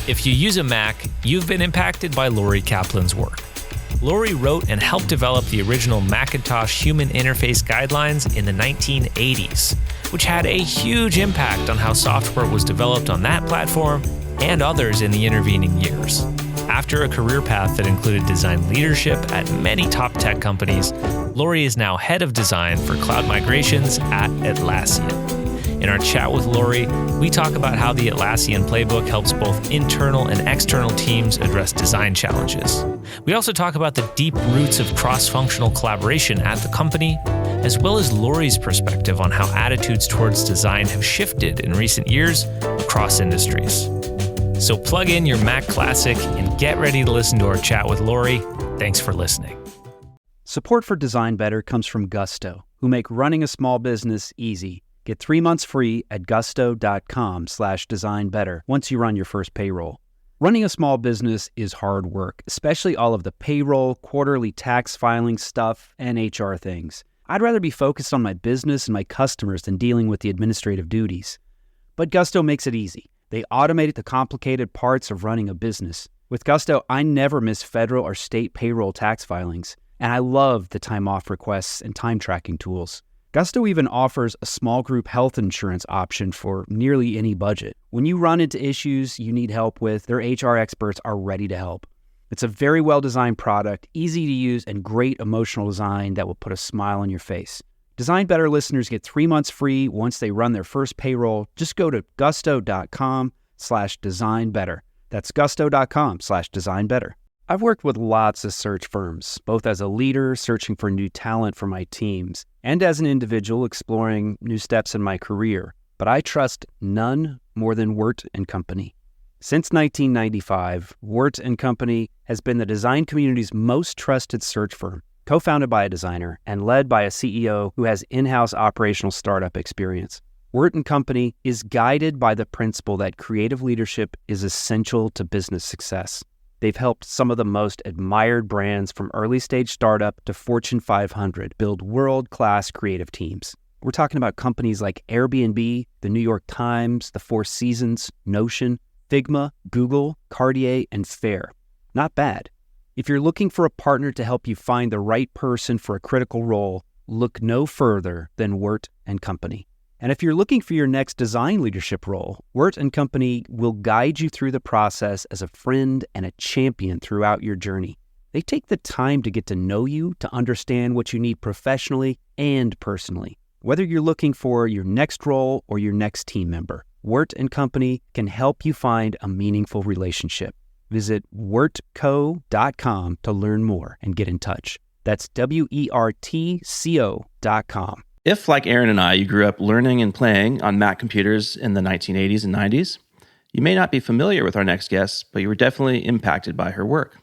If you use a Mac, you've been impacted by Lori Kaplan's work. Lori wrote and helped develop the original Macintosh Human Interface Guidelines in the 1980s, which had a huge impact on how software was developed on that platform and others in the intervening years. After a career path that included design leadership at many top tech companies, Lori is now head of design for cloud migrations at Atlassian. In our chat with Lori, we talk about how the Atlassian playbook helps both internal and external teams address design challenges. We also talk about the deep roots of cross-functional collaboration at the company, as well as Lori's perspective on how attitudes towards design have shifted in recent years across industries. So plug in your Mac Classic and get ready to listen to our chat with Lori. Thanks for listening. Support for Design Better comes from Gusto, who make running a small business easy. Get 3 months free at gusto.com/designbetter once you run your first payroll. Running a small business is hard work, especially all of the payroll, quarterly tax filing stuff, and HR things. I'd rather be focused on my business and my customers than dealing with the administrative duties. But Gusto makes it easy. They automated the complicated parts of running a business. With Gusto, I never miss federal or state payroll tax filings, and I love the time off requests and time tracking tools. Gusto even offers a small group health insurance option for nearly any budget. When you run into issues you need help with, their HR experts are ready to help. It's a very well-designed product, easy to use, and great emotional design that will put a smile on your face. Design Better listeners get 3 months free once they run their first payroll. Just go to gusto.com/designbetter. That's gusto.com/designbetter. I've worked with lots of search firms, both as a leader searching for new talent for my teams, and as an individual exploring new steps in my career. But I trust none more than Wirt & Company. Since 1995, Wirt & Company has been the design community's most trusted search firm, co-founded by a designer and led by a CEO who has in-house operational startup experience. Wirt & Company is guided by the principle that creative leadership is essential to business success. They've helped some of the most admired brands from early-stage startup to Fortune 500 build world-class creative teams. We're talking about companies like Airbnb, the New York Times, the Four Seasons, Notion, Figma, Google, Cartier, and Fair. Not bad. If you're looking for a partner to help you find the right person for a critical role, look no further than Wirt & Company. And if you're looking for your next design leadership role, Wirt & Company will guide you through the process as a friend and a champion throughout your journey. They take the time to get to know you, to understand what you need professionally and personally. Whether you're looking for your next role or your next team member, Wirt & Company can help you find a meaningful relationship. Visit wirtco.com to learn more and get in touch. That's WERTCO.com. If, like Aaron and I, you grew up learning and playing on Mac computers in the 1980s and 90s, you may not be familiar with our next guest, but you were definitely impacted by her work.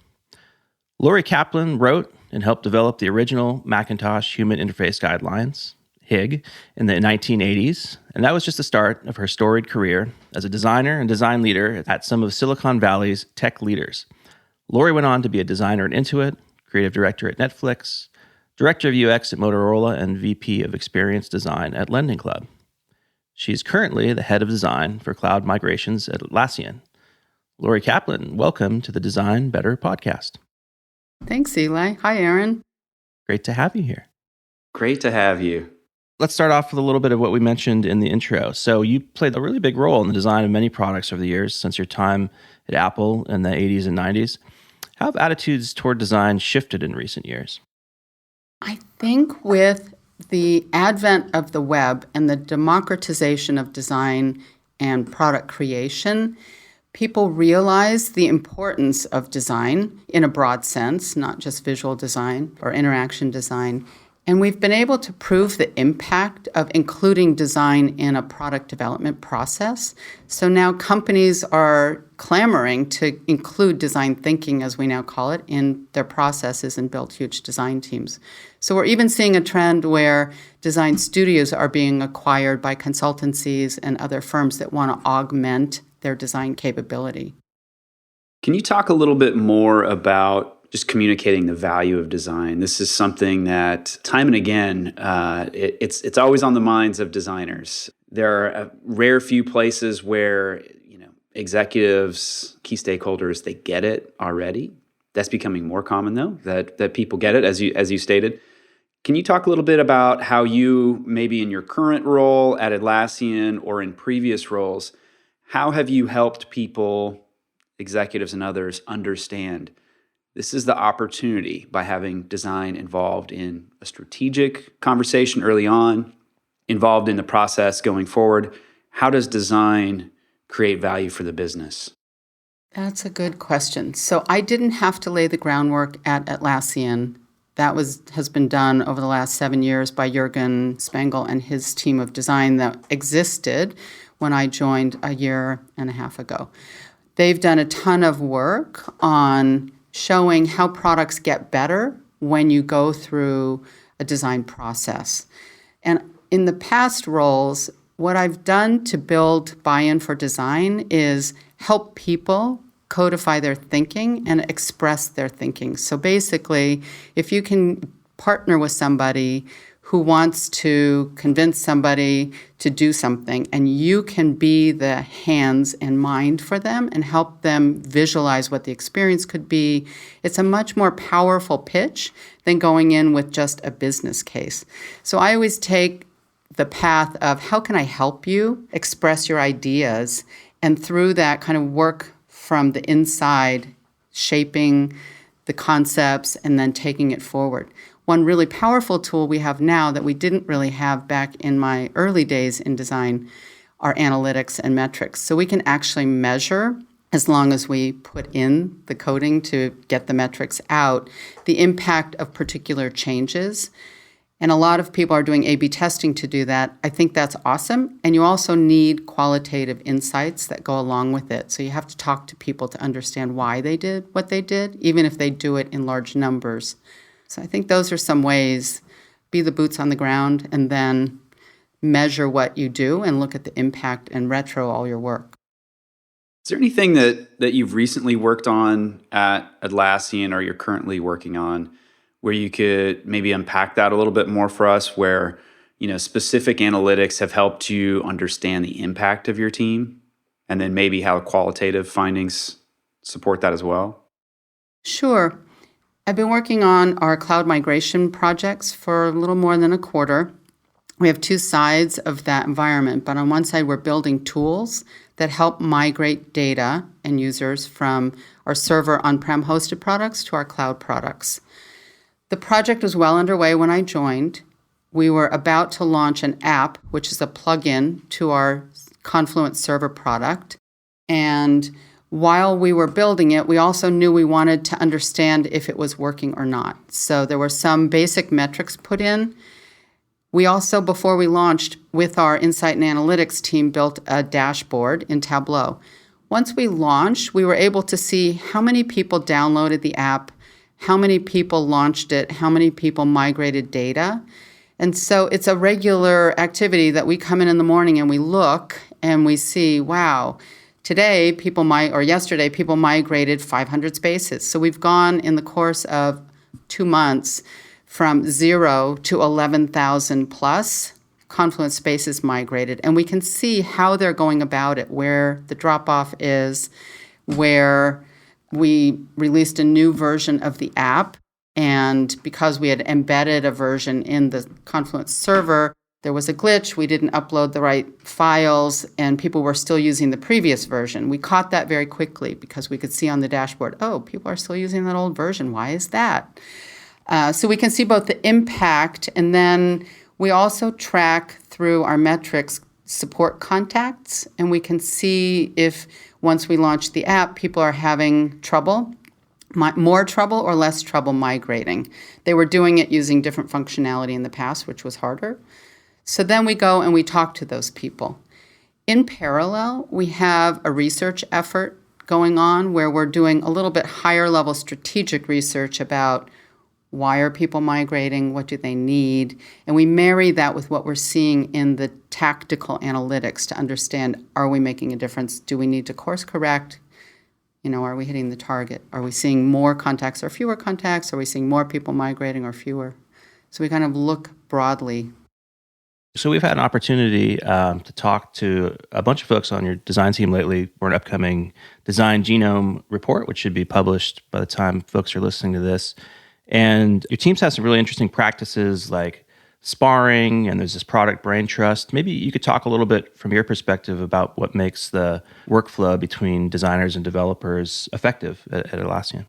Lori Kaplan wrote and helped develop the original Macintosh Human Interface Guidelines, HIG, in the 1980s, and that was just the start of her storied career as a designer and design leader at some of Silicon Valley's tech leaders. Lori went on to be a designer at Intuit, creative director at Netflix, Director of UX at Motorola, and VP of Experience Design at Lending Club. She's currently the head of design for cloud migrations at Atlassian. Lori Kaplan, welcome to the Design Better podcast. Thanks, Eli. Hi, Aaron. Great to have you here. Great to have you. Let's start off with a little bit of what we mentioned in the intro. So you played a really big role in the design of many products over the years since your time at Apple in the 80s and 90s. How have attitudes toward design shifted in recent years? I think with the advent of the web and the democratization of design and product creation, people realize the importance of design in a broad sense, not just visual design or interaction design. And we've been able to prove the impact of including design in a product development process. So now companies are clamoring to include design thinking, as we now call it, in their processes and build huge design teams. So we're even seeing a trend where design studios are being acquired by consultancies and other firms that want to augment their design capability. Can you talk a little bit more about just communicating the value of design? This is something that time and again, it's always on the minds of designers. There are a rare few places where executives, key stakeholders, they get it already. That's becoming more common, though, that people get it, as you stated. Can you talk a little bit about how you, maybe in your current role at Atlassian or in previous roles, how have you helped people, executives and others, understand this is the opportunity by having design involved in a strategic conversation early on, involved in the process going forward? Has design create value for the business? That's a good question. So I didn't have to lay the groundwork at Atlassian. That has been done over the last 7 years by Jürgen Spengel and his team of design that existed when I joined a year and a half ago. They've done a ton of work on showing how products get better when you go through a design process. And in the past roles, what I've done to build buy-in for design is help people codify their thinking and express their thinking. So basically, if you can partner with somebody who wants to convince somebody to do something, and you can be the hands and mind for them and help them visualize what the experience could be, it's a much more powerful pitch than going in with just a business case. So I always take the path of how can I help you express your ideas, and through that kind of work from the inside, shaping the concepts and then taking it forward. One really powerful tool we have now that we didn't really have back in my early days in design are analytics and metrics. So we can actually measure, as long as we put in the coding to get the metrics out, the impact of particular changes. And a lot of people are doing A/B testing to do that. I think that's awesome. And you also need qualitative insights that go along with it. So you have to talk to people to understand why they did what they did, even if they do it in large numbers. So I think those are some ways. Be the boots on the ground and then measure what you do and look at the impact and retro all your work. Is there anything that you've recently worked on at Atlassian or you're currently working on where you could maybe unpack that a little bit more for us, where specific analytics have helped you understand the impact of your team, and then maybe how qualitative findings support that as well? Sure. I've been working on our cloud migration projects for a little more than a quarter. We have two sides of that environment, but on one side, we're building tools that help migrate data and users from our server on-prem hosted products to our cloud products. The project was well underway when I joined. We were about to launch an app, which is a plugin to our Confluence server product. And while we were building it, we also knew we wanted to understand if it was working or not. So there were some basic metrics put in. We also, before we launched, with our Insight and Analytics team, built a dashboard in Tableau. Once we launched, we were able to see how many people downloaded the app, how many people launched it, how many people migrated data. And so it's a regular activity that we come in the morning and we look and we see, wow, yesterday, people migrated 500 spaces. So we've gone in the course of 2 months from 0 to 11,000 plus Confluence spaces migrated. And we can see how they're going about it, where the drop-off is, where we released a new version of the app. And because we had embedded a version in the Confluence server, there was a glitch. We didn't upload the right files, and people were still using the previous version. We caught that very quickly because we could see on the dashboard, oh, people are still using that old version. Why is that? So we can see both the impact, and then we also track through our metrics support contacts, and we can see if once we launch the app, people are having trouble, more trouble or less trouble migrating. They were doing it using different functionality in the past, which was harder. So then we go and we talk to those people. In parallel, we have a research effort going on where we're doing a little bit higher level strategic research about why are people migrating, what do they need, and we marry that with what we're seeing in the tactical analytics to understand, are we making a difference? Do we need to course correct? Are we hitting the target? Are we seeing more contacts or fewer contacts? Are we seeing more people migrating or fewer? So we kind of look broadly. So we've had an opportunity to talk to a bunch of folks on your design team lately for an upcoming design genome report, which should be published by the time folks are listening to this. And your teams have some really interesting practices like sparring, and there's this product brain trust. Maybe you could talk a little bit from your perspective about what makes the workflow between designers and developers effective at Atlassian.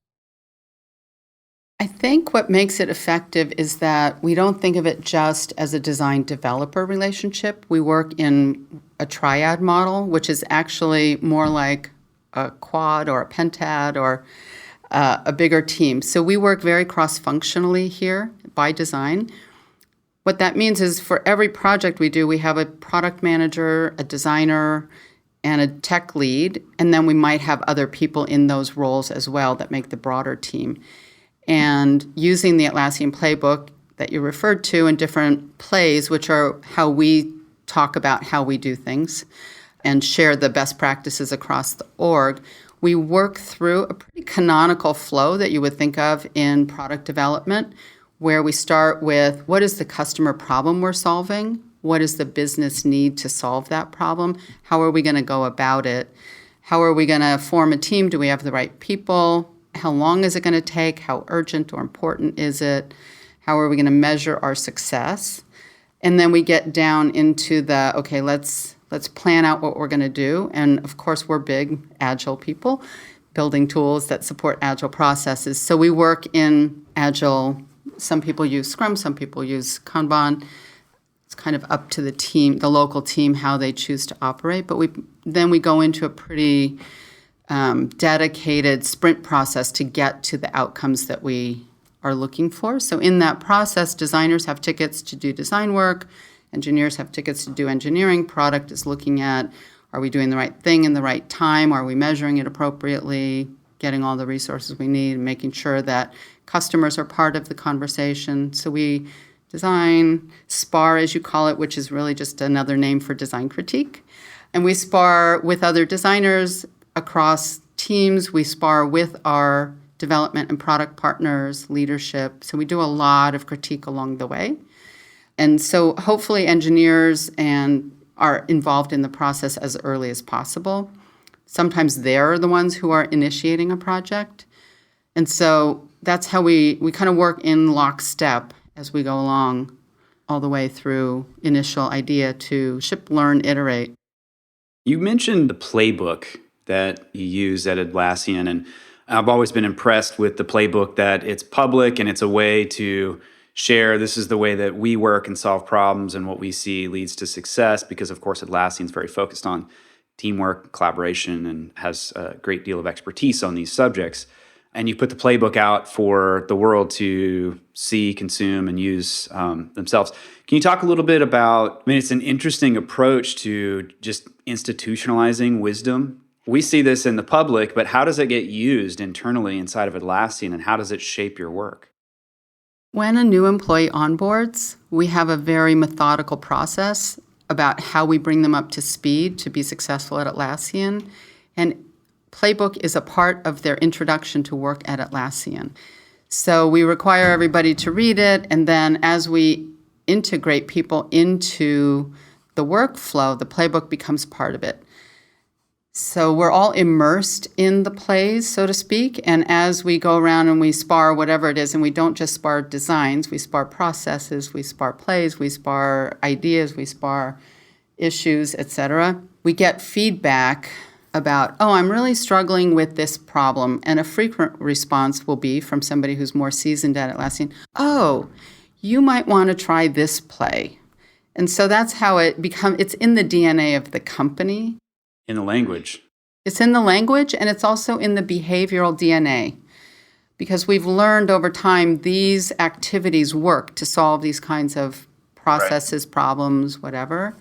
I think what makes it effective is that we don't think of it just as a design-developer relationship. We work in a triad model, which is actually more like a quad or a pentad or a bigger team. So we work very cross-functionally here by design. What that means is for every project we do, we have a product manager, a designer, and a tech lead, and then we might have other people in those roles as well that make the broader team. And using the Atlassian playbook that you referred to in different plays, which are how we talk about how we do things and share the best practices across the org, we work through a pretty canonical flow that you would think of in product development, where we start with what is the customer problem we're solving? What is the business need to solve that problem? How are we going to go about it? How are we going to form a team? Do we have the right people? How long is it going to take? How urgent or important is it? How are we going to measure our success? And then we get down into the, okay, let's plan out what we're going to do. And of course, we're big Agile people, building tools that support Agile processes. So we work in Agile. Some people use Scrum, some people use Kanban. It's kind of up to the team, the local team, how they choose to operate. But then we go into a pretty dedicated sprint process to get to the outcomes that we are looking for. So in that process, designers have tickets to do design work, engineers have tickets to do engineering, product is looking at, are we doing the right thing in the right time, are we measuring it appropriately, getting all the resources we need, making sure that customers are part of the conversation. So we design, spar as you call it, which is really just another name for design critique. And we spar with other designers across teams. We spar with our development and product partners, leadership. So we do a lot of critique along the way. And so hopefully engineers are involved in the process as early as possible. Sometimes they're the ones who are initiating a project. And so that's how we kind of work in lockstep as we go along, all the way through initial idea to ship, learn, iterate. You mentioned the playbook that you use at Atlassian, and I've always been impressed with the playbook, that it's public and it's a way to share, this is the way that we work and solve problems, and what we see leads to success, because of course Atlassian's very focused on teamwork, collaboration, and has a great deal of expertise on these subjects. And you put the playbook out for the world to see, consume, and use themselves. Can you talk a little bit about, it's an interesting approach to just institutionalizing wisdom. We see this in the public, but how does it get used internally inside of Atlassian, and how does it shape your work? When a new employee onboards, we have a very methodical process about how we bring them up to speed to be successful at Atlassian. And Playbook is a part of their introduction to work at Atlassian. So we require everybody to read it, and then as we integrate people into the workflow, the playbook becomes part of it. So we're all immersed in the plays, so to speak, and as we go around and we spar whatever it is, and we don't just spar designs, we spar processes, we spar plays, we spar ideas, we spar issues, etc. We get feedback about, I'm really struggling with this problem. And a frequent response will be from somebody who's more seasoned at Atlassian, you might want to try this play. And so that's how it's in the DNA of the company. In the language. It's in the language, and it's also in the behavioral DNA. Because we've learned over time these activities work to solve these kinds of processes, problems, whatever.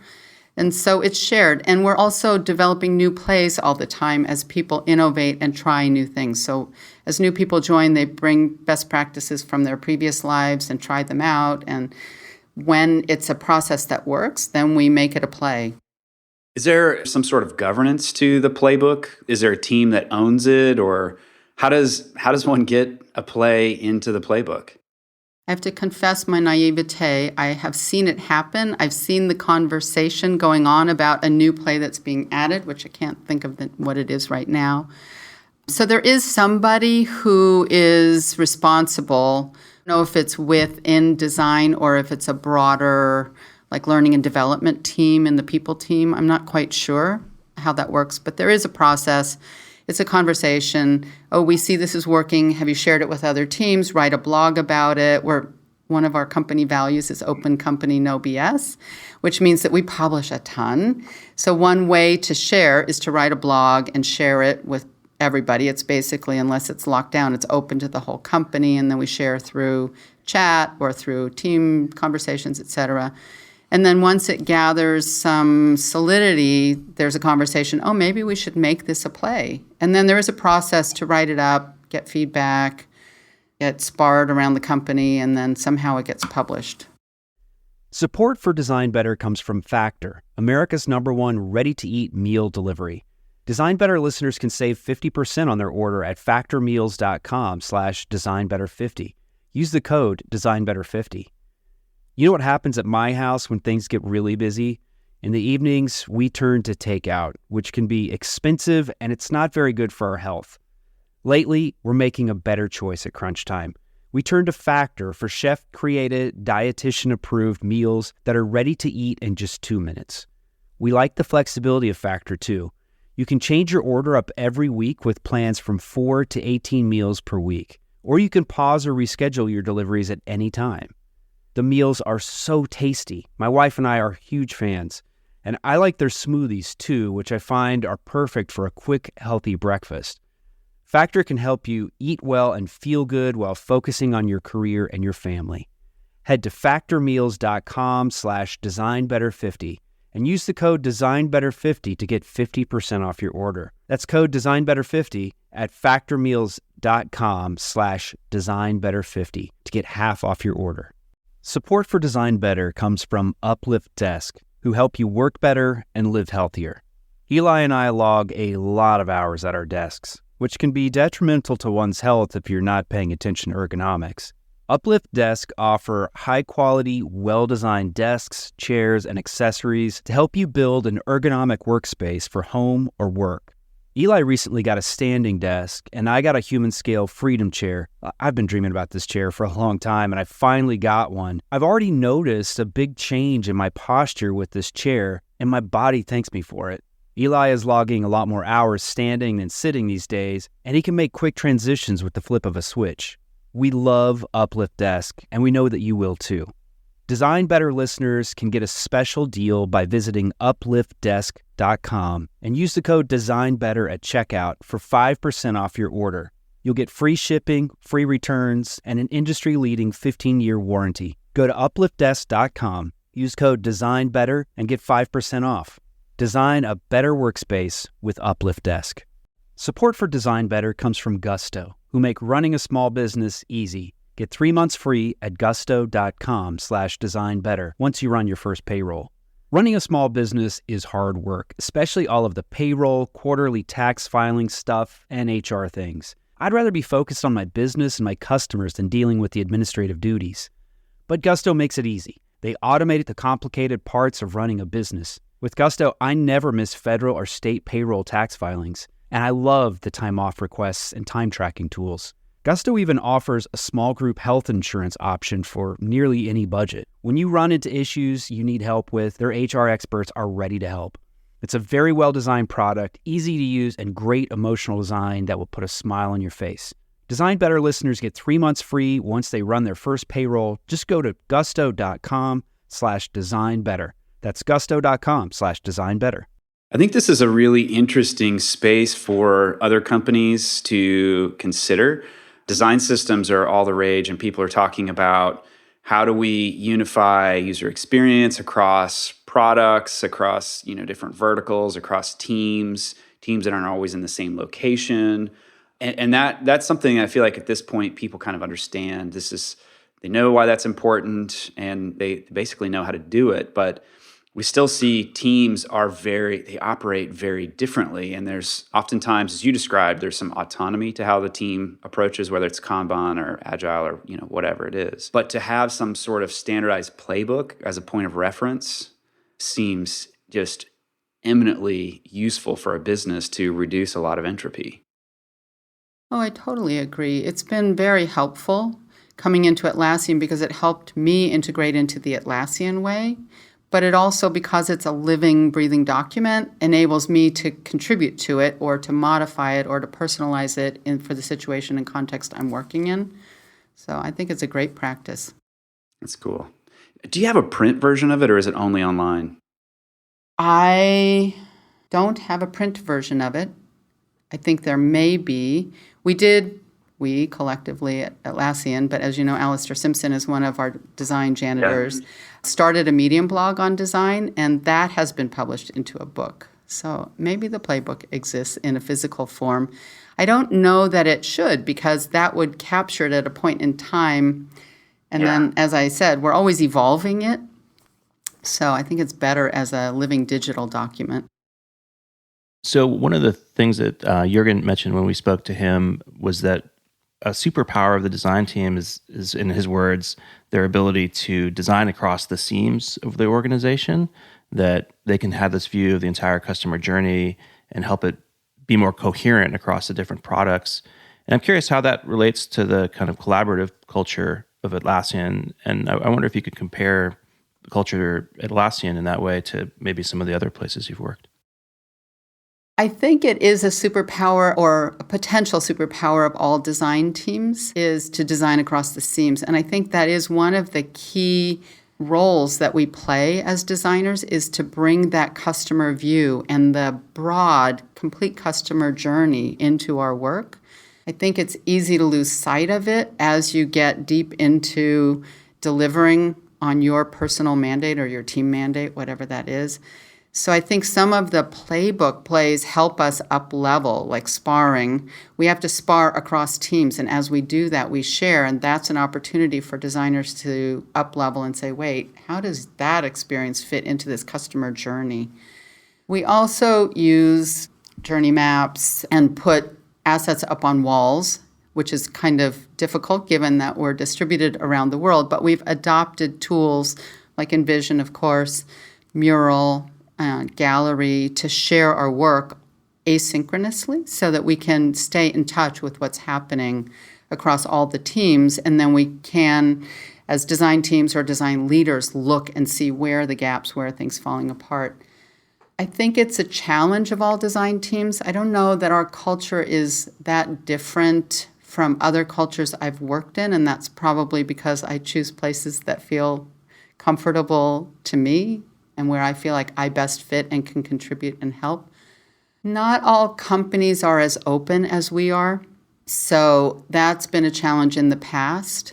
And so it's shared. And we're also developing new plays all the time as people innovate and try new things. So as new people join, they bring best practices from their previous lives and try them out. And when it's a process that works, then we make it a play. Is there some sort of governance to the playbook? Is there a team that owns it? Or how does one get a play into the playbook? I have to confess my naivete. I have seen it happen. I've seen the conversation going on about a new play that's being added, which I can't think of what it is right now. So there is somebody who is responsible. I don't know if it's within design or if it's a broader like learning and development team and the people team. I'm not quite sure how that works, but there is a process. It's a conversation. Oh, we see this is working. Have you shared it with other teams? Write a blog about it. One of our company values is open company, no BS, which means that we publish a ton. So one way to share is to write a blog and share it with everybody. It's basically, unless it's locked down, it's open to the whole company, and then we share through chat or through team conversations, et cetera. And then once it gathers some solidity, there's a conversation, oh, maybe we should make this a play. And then there is a process to write it up, get feedback, get sparred around the company, and then somehow it gets published. Support for Design Better comes from Factor, America's #1 ready-to-eat meal delivery. Design Better listeners can save 50% on their order at factormeals.com/designbetter50. Use the code designbetter50. You know what happens at my house when things get really busy? In the evenings, we turn to takeout, which can be expensive and it's not very good for our health. Lately, we're making a better choice at crunch time. We turn to Factor for chef-created, dietitian-approved meals that are ready to eat in just 2 minutes. We like the flexibility of Factor, too. You can change your order up every week with plans from 4 to 18 meals per week, or you can pause or reschedule your deliveries at any time. The meals are so tasty. My wife and I are huge fans, and I like their smoothies too, which I find are perfect for a quick, healthy breakfast. Factor can help you eat well and feel good while focusing on your career and your family. Head to factormeals.com/designbetter50 and use the code designbetter50 to get 50% off your order. That's code designbetter50 at factormeals.com/designbetter50 to get half off your order. Support for Design Better comes from Uplift Desk, who help you work better and live healthier. Eli and I log a lot of hours at our desks, which can be detrimental to one's health if you're not paying attention to ergonomics. Uplift Desk offer high-quality, well-designed desks, chairs, and accessories to help you build an ergonomic workspace for home or work. Eli recently got a standing desk, and I got a human scale Freedom chair. I've been dreaming about this chair for a long time, and I finally got one. I've already noticed a big change in my posture with this chair, and my body thanks me for it. Eli is logging a lot more hours standing than sitting these days, and he can make quick transitions with the flip of a switch. We love Uplift Desk, and we know that you will too. Design Better listeners can get a special deal by visiting upliftdesk.com and use the code DesignBetter at checkout for 5% off your order. You'll get free shipping, free returns, and an industry-leading 15-year warranty. Go to upliftdesk.com, use code DesignBetter, and get 5% off. Design a better workspace with Uplift Desk. Support for Design Better comes from Gusto, who make running a small business easy. Get 3 months free at gusto.com/designbetter once you run your first payroll. Running a small business is hard work, especially all of the payroll, quarterly tax filing stuff, and HR things. I'd rather be focused on my business and my customers than dealing with the administrative duties. But Gusto makes it easy. They automate the complicated parts of running a business. With Gusto, I never miss federal or state payroll tax filings, and I love the time off requests and time tracking tools. Gusto even offers a small group health insurance option for nearly any budget. When you run into issues you need help with, their HR experts are ready to help. It's a very well-designed product, easy to use, and great emotional design that will put a smile on your face. Design Better listeners get 3 months free once they run their first payroll. Just go to gusto.com/designbetter. That's gusto.com/designbetter. I think this is a really interesting space for other companies to consider. Design systems are all the rage, and people are talking about how do we unify user experience across products, across different verticals, across teams that aren't always in the same location, and that's something I feel like at this point people kind of understand. They know why that's important, and they basically know how to do it. But we still see teams they operate very differently. And there's oftentimes, as you described, there's some autonomy to how the team approaches, whether it's Kanban or Agile or, whatever it is. But to have some sort of standardized playbook as a point of reference seems just eminently useful for a business to reduce a lot of entropy. Oh, I totally agree. It's been very helpful coming into Atlassian because it helped me integrate into the Atlassian way. But it also, because it's a living, breathing document, enables me to contribute to it or to modify it or to personalize it for the situation and context I'm working in. So I think it's a great practice. That's cool. Do you have a print version of it, or is it only online? I don't have a print version of it. I think there may be. We collectively at Atlassian, but as you know, Alistair Simpson is one of our design janitors, started a Medium blog on design, and that has been published into a book. So maybe the playbook exists in a physical form. I don't know that it should, because that would capture it at a point in time. And then, as I said, we're always evolving it. So I think it's better as a living digital document. So one of the things that Jürgen mentioned when we spoke to him was that a superpower of the design team is, in his words, their ability to design across the seams of the organization, that they can have this view of the entire customer journey and help it be more coherent across the different products. And I'm curious how that relates to the kind of collaborative culture of Atlassian. And I wonder if you could compare the culture at Atlassian in that way to maybe some of the other places you've worked. I think it is a superpower, or a potential superpower, of all design teams, is to design across the seams. And I think that is one of the key roles that we play as designers, is to bring that customer view and the broad, complete customer journey into our work. I think it's easy to lose sight of it as you get deep into delivering on your personal mandate or your team mandate, whatever that is. So I think some of the playbook plays help us up level, like sparring. We have to spar across teams, and as we do that, we share, and that's an opportunity for designers to up level and say, wait, how does that experience fit into this customer journey? We also use journey maps and put assets up on walls, which is kind of difficult given that we're distributed around the world, but we've adopted tools like Envision, of course, Mural, gallery, to share our work asynchronously so that we can stay in touch with what's happening across all the teams. And then we can, as design teams or design leaders, look and see where are the gaps, where are things falling apart. I think it's a challenge of all design teams. I don't know that our culture is that different from other cultures I've worked in, and that's probably because I choose places that feel comfortable to me and where I feel like I best fit and can contribute and help. Not all companies are as open as we are. So that's been a challenge in the past,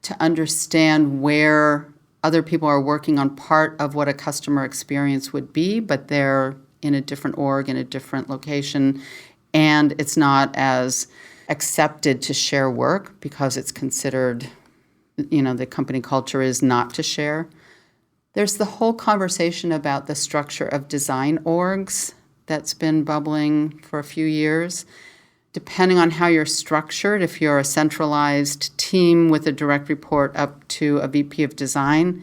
to understand where other people are working on part of what a customer experience would be, but they're in a different org, in a different location, and it's not as accepted to share work because it's considered, the company culture is not to share. There's the whole conversation about the structure of design orgs that's been bubbling for a few years. Depending on how you're structured, if you're a centralized team with a direct report up to a VP of design,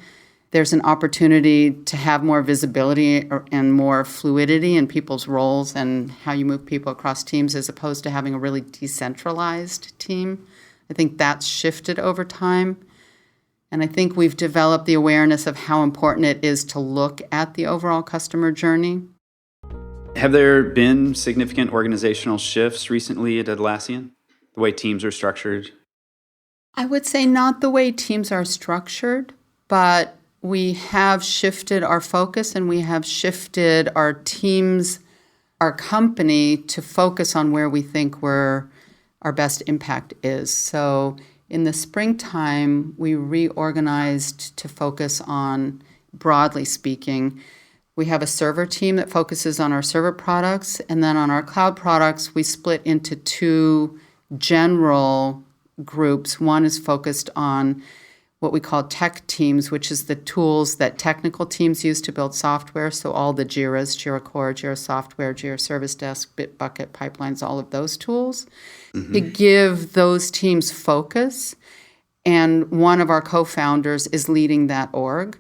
there's an opportunity to have more visibility and more fluidity in people's roles and how you move people across teams, as opposed to having a really decentralized team. I think that's shifted over time. And I think we've developed the awareness of how important it is to look at the overall customer journey. Have there been significant organizational shifts recently at Atlassian, the way teams are structured? I would say not the way teams are structured, but we have shifted our focus, and we have shifted our teams, our company, to focus on where we think our best impact is. So in the springtime, we reorganized to focus on, broadly speaking, we have a server team that focuses on our server products, and then on our cloud products, we split into two general groups. One is focused on what we call tech teams, which is the tools that technical teams use to build software. So all the Jiras, Jira Core, Jira Software, Jira Service Desk, Bitbucket, pipelines, all of those tools, to give those teams focus. And one of our co-founders is leading that org.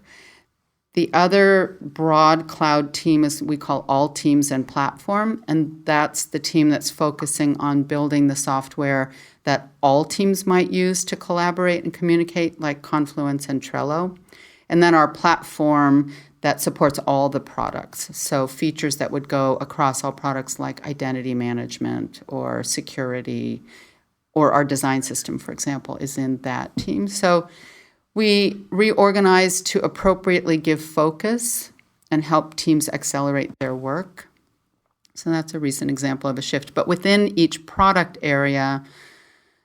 The other broad cloud team is we call all teams and platform, and that's the team that's focusing on building the software that all teams might use to collaborate and communicate, like Confluence and Trello. And then our platform that supports all the products, so features that would go across all products like identity management or security, or our design system, for example, is in that team. So we reorganized to appropriately give focus and help teams accelerate their work. So that's a recent example of a shift. But within each product area,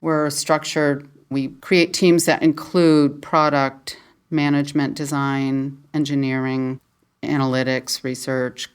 we're structured. We create teams that include product management, design, engineering, analytics, research,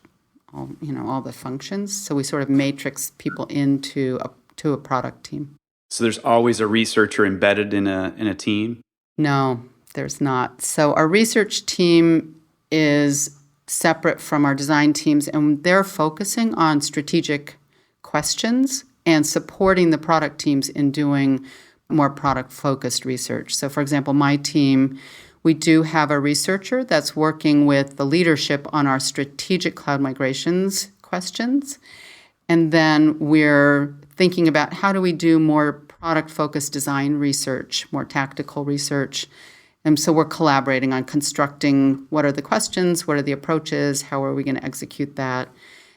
all the functions. So we sort of matrix people into a product team. So there's always a researcher embedded in a team? No, there's not. So our research team is separate from our design teams, and they're focusing on strategic questions and supporting the product teams in doing more product-focused research. So, for example, my team, we do have a researcher that's working with the leadership on our strategic cloud migrations questions. And then we're thinking about how do we do more product-focused design research, more tactical research. And so we're collaborating on constructing what are the questions, what are the approaches, how are we going to execute that.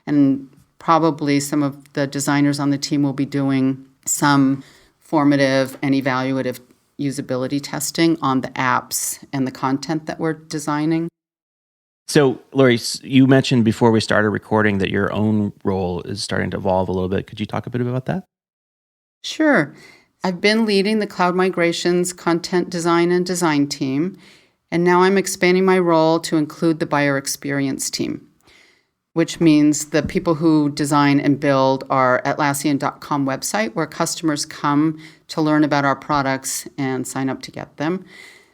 And probably some of the designers on the team will be doing some formative and evaluative usability testing on the apps and the content that we're designing. So, Lori, you mentioned before we started recording that your own role is starting to evolve a little bit. Could you talk a bit about that? Sure. I've been leading the cloud migrations, content design, and design team, and now I'm expanding my role to include the buyer experience team, which means the people who design and build our Atlassian.com website, where customers come to learn about our products and sign up to get them.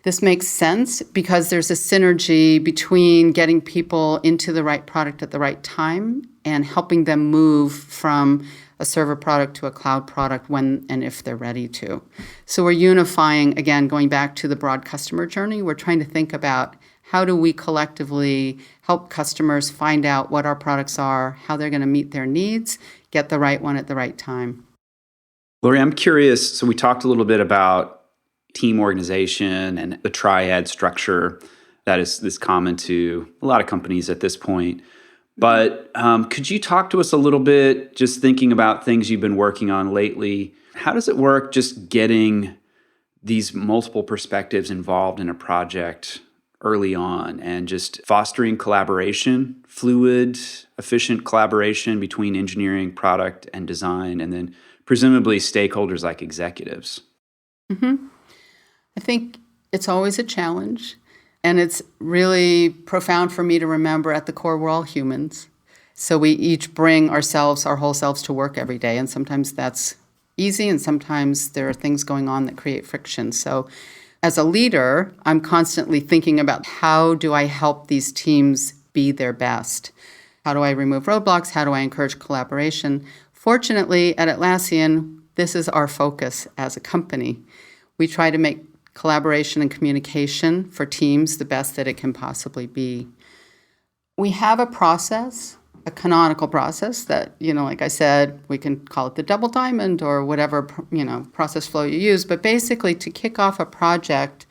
This makes sense because there's a synergy between getting people into the right product at the right time and helping them move from a server product to a cloud product when and if they're ready to. So we're unifying, again, going back to the broad customer journey, we're trying to think about how do we collectively help customers find out what our products are, how they're going to meet their needs, get the right one at the right time. Lori, I'm curious. So we talked a little bit about team organization and the triad structure that is common to a lot of companies at this point. But could you talk to us a little bit, just thinking about things you've been working on lately? How does it work just getting these multiple perspectives involved in a project early on and just fostering collaboration, fluid, efficient collaboration between engineering, product, and design, and then presumably stakeholders like executives? Mm-hmm. I think it's always a challenge. And it's really profound for me to remember at the core, we're all humans. So we each bring ourselves, our whole selves to work every day. And sometimes that's easy, and sometimes there are things going on that create friction. So as a leader, I'm constantly thinking about how do I help these teams be their best? How do I remove roadblocks? How do I encourage collaboration? Fortunately, at Atlassian, this is our focus as a company. We try to make collaboration and communication for teams the best that it can possibly be. We have a process, a canonical process that, like I said, we can call it the double diamond or whatever, process flow you use. But basically, to kick off a project,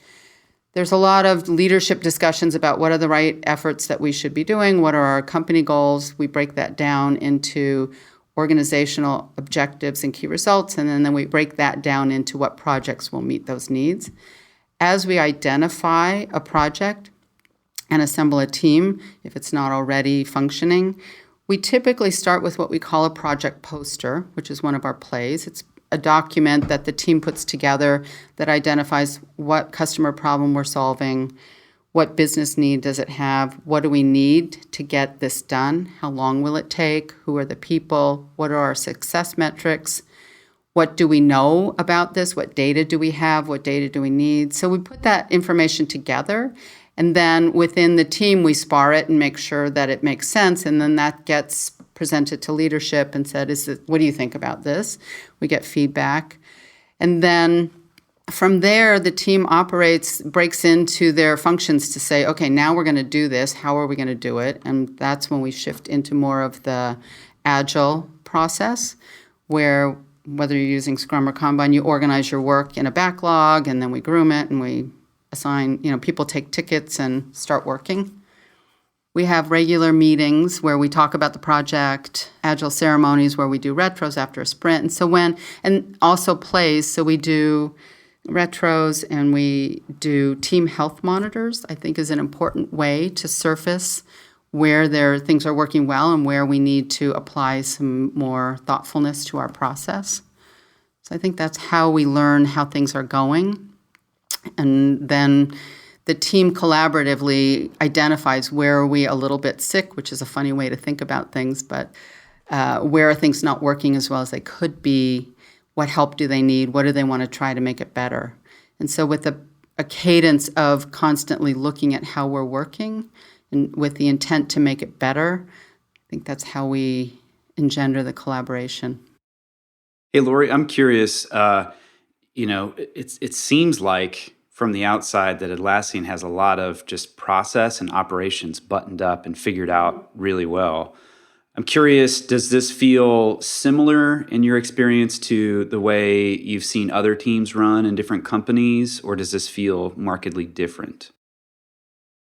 there's a lot of leadership discussions about what are the right efforts that we should be doing, what are our company goals. We break that down into organizational objectives and key results, and then we break that down into what projects will meet those needs. As we identify a project and assemble a team, if it's not already functioning, we typically start with what we call a project poster, which is one of our plays. It's a document that the team puts together that identifies what customer problem we're solving, what business need does it have, what do we need to get this done, how long will it take, who are the people, what are our success metrics, what do we know about this? What data do we have? What data do we need? So we put that information together. And then within the team, we spar it and make sure that it makes sense. And then that gets presented to leadership and said, what do you think about this? We get feedback. And then from there, the team breaks into their functions to say, okay, now we're going to do this. How are we going to do it? And that's when we shift into more of the agile process, where whether you're using Scrum or Kanban, you organize your work in a backlog, and then we groom it, and we assign, people take tickets and start working. We have regular meetings where we talk about the project, agile ceremonies where we do retros after a sprint. And also plays. So we do retros and we do team health monitors, I think is an important way to surface where things are working well and where we need to apply some more thoughtfulness to our process. So I think that's how we learn how things are going. And then the team collaboratively identifies where are we a little bit sick, which is a funny way to think about things, but where are things not working as well as they could be? What help do they need? What do they want to try to make it better? And so with a cadence of constantly looking at how we're working and with the intent to make it better, I think that's how we engender the collaboration. Hey, Lori, I'm curious, it seems like from the outside that Atlassian has a lot of just process and operations buttoned up and figured out really well. I'm curious, does this feel similar in your experience to the way you've seen other teams run in different companies, or does this feel markedly different?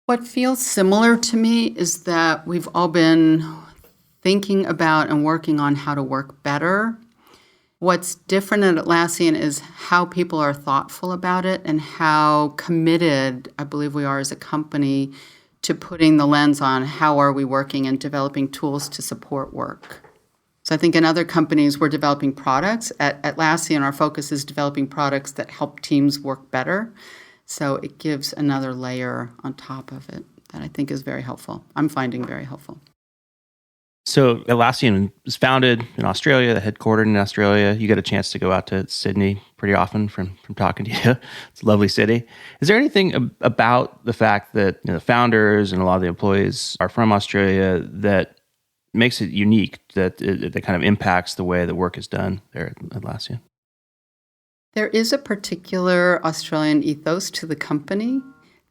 What feels similar to me is that we've all been thinking about and working on how to work better. What's different at Atlassian is how people are thoughtful about it and how committed I believe we are as a company to putting the lens on how are we working and developing tools to support work. So I think in other companies, we're developing products. At Atlassian, our focus is developing products that help teams work better. So it gives another layer on top of it that I think is very helpful. I'm finding very helpful. So Atlassian was founded in Australia, headquartered in Australia. You get a chance to go out to Sydney pretty often from talking to you. It's a lovely city. Is there anything about the fact that the founders and a lot of the employees are from Australia that makes it unique, that kind of impacts the way the work is done there at Atlassian? There is a particular Australian ethos to the company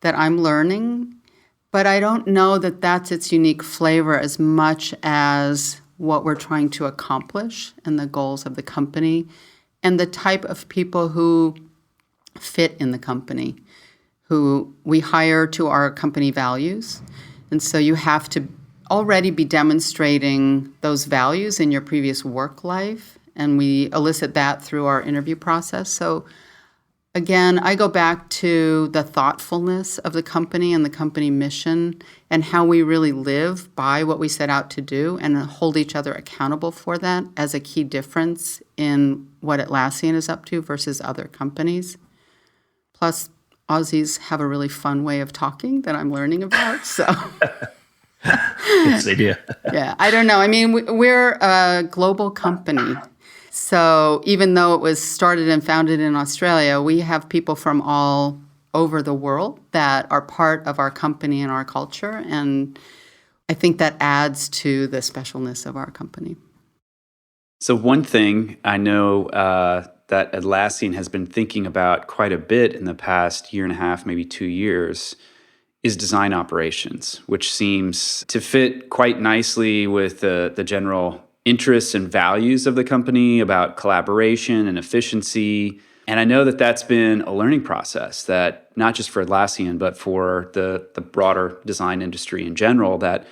that I'm learning, but I don't know that that's its unique flavor as much as what we're trying to accomplish and the goals of the company and the type of people who fit in the company, who we hire to our company values. And so you have to already be demonstrating those values in your previous work life, and we elicit that through our interview process. So again, I go back to the thoughtfulness of the company and the company mission and how we really live by what we set out to do and hold each other accountable for that as a key difference in what Atlassian is up to versus other companies. Plus, Aussies have a really fun way of talking that I'm learning about, so... Yes, they do. Yeah, I don't know. I mean, we're a global company. So even though it was started and founded in Australia, we have people from all over the world that are part of our company and our culture. And I think that adds to the specialness of our company. So one thing I know that Atlassian has been thinking about quite a bit in the past year and a half, maybe 2 years, is design operations, which seems to fit quite nicely with the general interests and values of the company about collaboration and efficiency. And I know that that's been a learning process that not just for Atlassian, but for the broader design industry in general, that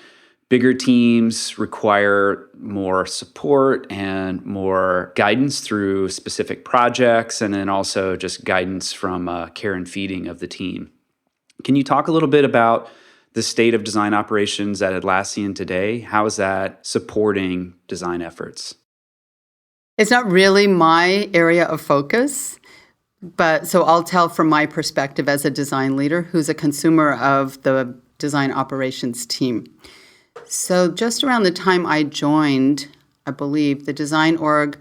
bigger teams require more support and more guidance through specific projects, and then also just guidance from care and feeding of the team. Can you talk a little bit about the state of design operations at Atlassian today? How is that supporting design efforts? It's not really my area of focus, but so I'll tell from my perspective as a design leader who's a consumer of the design operations team. So just around the time I joined, I believe, the design org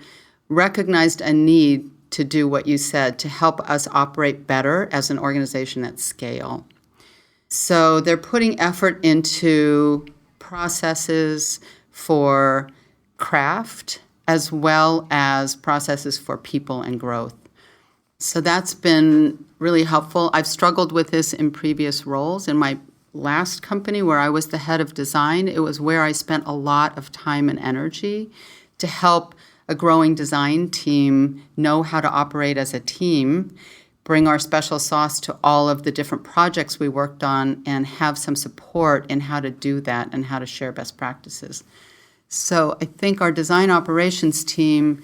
recognized a need to do what you said, to help us operate better as an organization at scale. So they're putting effort into processes for craft as well as processes for people and growth. So that's been really helpful. I've struggled with this in previous roles. In my last company where I was the head of design, it was where I spent a lot of time and energy to help a growing design team know how to operate as a team, bring our special sauce to all of the different projects we worked on, and have some support in how to do that and how to share best practices. So I think our design operations team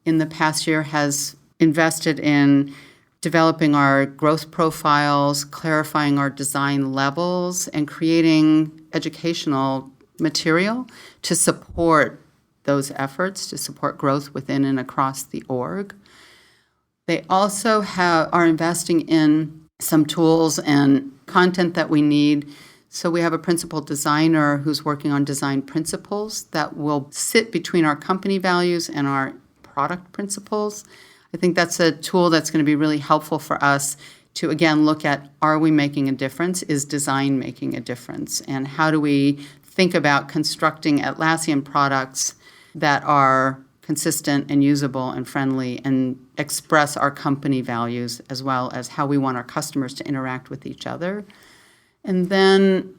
in the past year has invested in developing our growth profiles, clarifying our design levels, and creating educational material to support those efforts, to support growth within and across the org. They also are investing in some tools and content that we need. So we have a principal designer who's working on design principles that will sit between our company values and our product principles. I think that's a tool that's going to be really helpful for us to, again, look at, are we making a difference? Is design making a difference? And how do we think about constructing Atlassian products that are consistent and usable and friendly and express our company values as well as how we want our customers to interact with each other. And then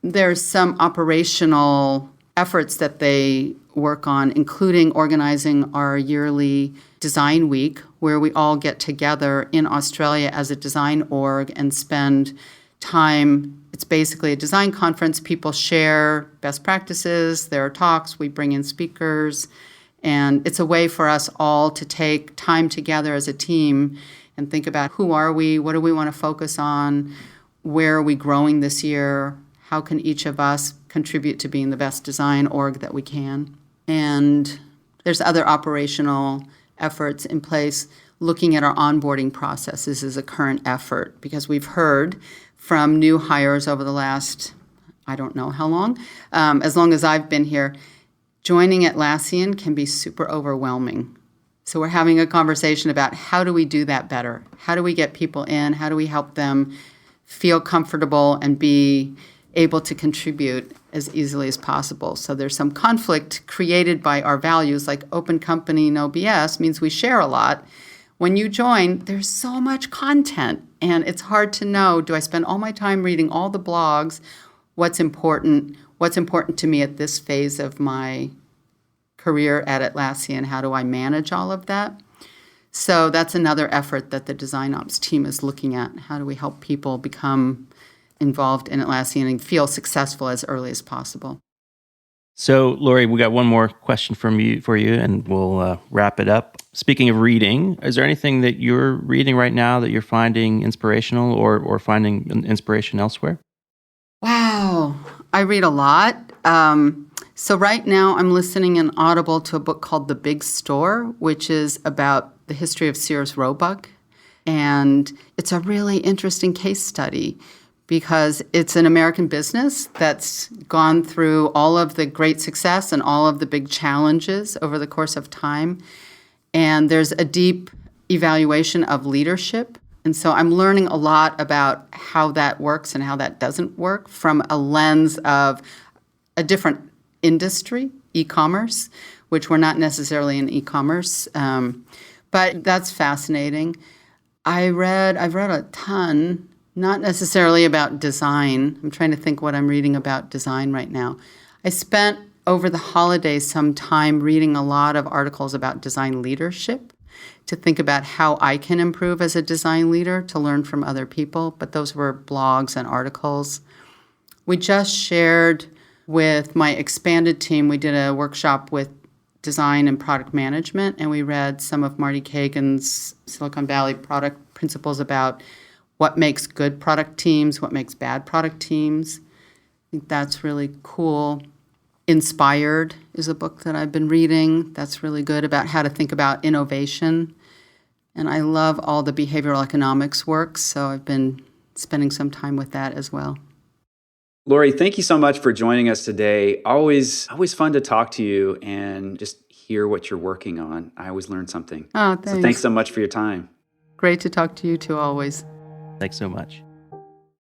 there's some operational efforts that they work on, including organizing our yearly design week, where we all get together in Australia as a design org and spend time. It's basically a design conference. People share best practices, there are talks, we bring in speakers, and it's a way for us all to take time together as a team and think about who are we, what do we want to focus on, where are we growing this year, how can each of us contribute to being the best design org that we can. And there's other operational efforts in place. Looking at our onboarding processes is a current effort because we've heard from new hires over the last, I don't know how long, as long as I've been here, joining Atlassian can be super overwhelming. So we're having a conversation about how do we do that better? How do we get people in? How do we help them feel comfortable and be able to contribute as easily as possible? So there's some conflict created by our values, like open company, no BS, means we share a lot. When you join, there's so much content, and it's hard to know, do I spend all my time reading all the blogs? What's important to me at this phase of my career at Atlassian? How do I manage all of that? So that's another effort that the design ops team is looking at. How do we help people become involved in Atlassian and feel successful as early as possible? So, Lori, we got one more question for you, and we'll wrap it up. Speaking of reading, is there anything that you're reading right now that you're finding inspirational or finding inspiration elsewhere? Wow, I read a lot. So right now I'm listening in Audible to a book called The Big Store, which is about the history of Sears Roebuck. And it's a really interesting case study because it's an American business that's gone through all of the great success and all of the big challenges over the course of time. And there's a deep evaluation of leadership. And so I'm learning a lot about how that works and how that doesn't work from a lens of a different industry, e-commerce, which we're not necessarily in e-commerce. But that's fascinating. I've read a ton, not necessarily about design. I'm trying to think what I'm reading about design right now. I spent over the holidays some time reading a lot of articles about design leadership to think about how I can improve as a design leader, to learn from other people. But those were blogs and articles. We just shared with my expanded team, we did a workshop with design and product management, and we read some of Marty Kagan's Silicon Valley product principles about what makes good product teams, what makes bad product teams. I think that's really cool. Inspired is a book that I've been reading that's really good about how to think about innovation. And I love all the behavioral economics work, so I've been spending some time with that as well. Lori, thank you so much for joining us today. Always fun to talk to you and just hear what you're working on. I always learn something. Oh, thanks. So thanks so much for your time. Great to talk to you too always. Thanks so much.